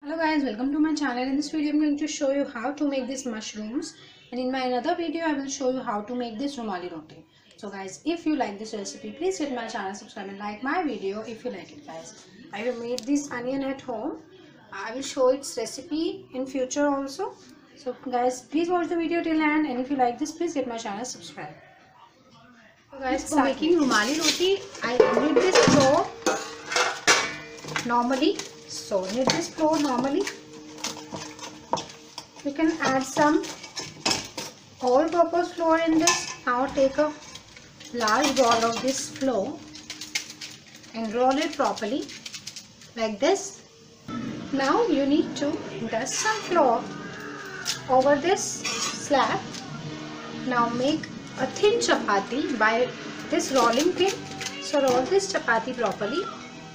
Hello guys, welcome to my channel. In this video I'm going to show you how to make these mushrooms, and in my another video I will show you how to make this Rumali roti. So guys, if you like this recipe, please hit my channel, subscribe and like my video if you like it guys. I have made this onion at home. I will show its recipe in future also. So guys, please watch the video till end, and if you like this, please hit my channel, subscribe. So guys, for making Rumali roti, I need this flour normally. So knead this flour normally. You can add some all-purpose flour in this. Now take a large ball of this flour and roll it properly like this. Now you need to dust some flour over this slab. Now make a thin chapati by this rolling pin. So roll this chapati properly.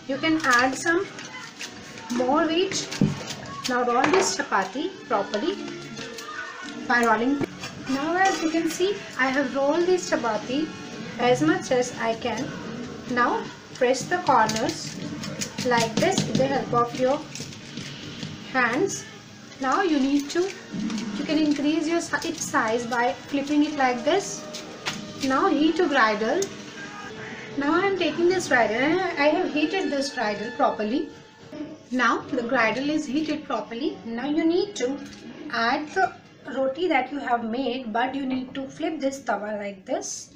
You can add some more wheat. Now roll this chapati properly by rolling. Now as you can see, I have rolled this chapati as much as I can. Now press the corners like this with the help of your hands. Now you can increase its size by flipping it like this. Now heat a griddle. Now I am taking this griddle and I have heated this griddle properly. Now the griddle is heated properly. Now you need to add the roti that you have made, but you need to flip this tawa like this.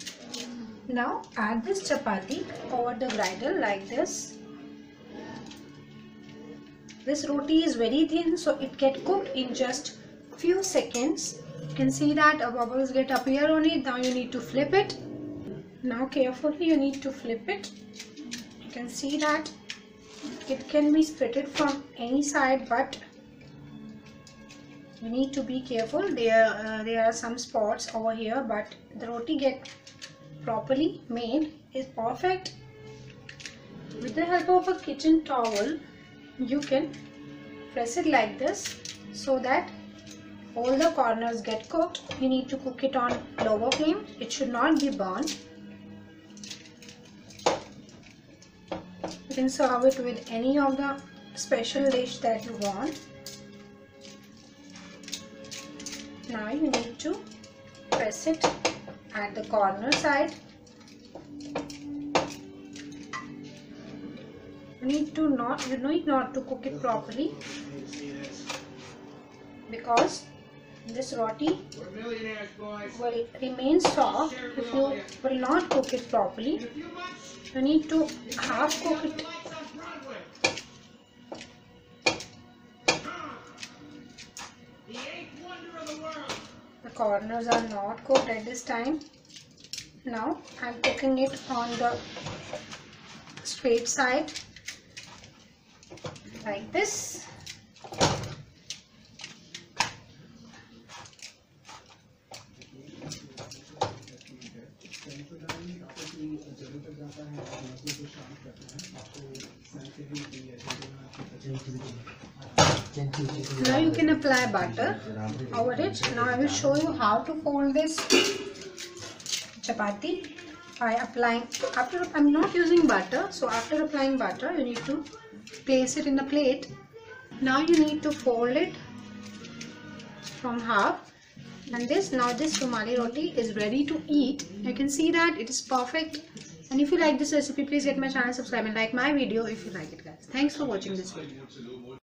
Now add this chapati over the griddle like this. This roti is very thin, so it gets cooked in just few seconds. You can see that bubbles get appear on it. Now you need to flip it. Now carefully you need to flip it. You can see that it can be split from any side, but you need to be careful. There are some spots over here, but the roti get properly made is perfect. With the help of a kitchen towel, you can press it like this so that all the corners get cooked. You need to cook it on lower flame. It should not be burned. You can serve it with any of the special dish that you want. Now you need to press it at the corner side. You need not to cook it properly, because this roti will remain soft if you will not cook it properly. You need to half cook it. The corners are not cooked at this time. Now I am cooking it on the straight side like this. Now you can apply butter over it. Now I will show you how to fold this chapati by applying. I'm not using butter, so after applying butter you need to place it in a plate. Now you need to fold it from half, and this Rumali roti is ready to eat. You can see that it is perfect. And if you like this recipe, please hit my channel, subscribe and like my video if you like it guys. Thanks for watching this video.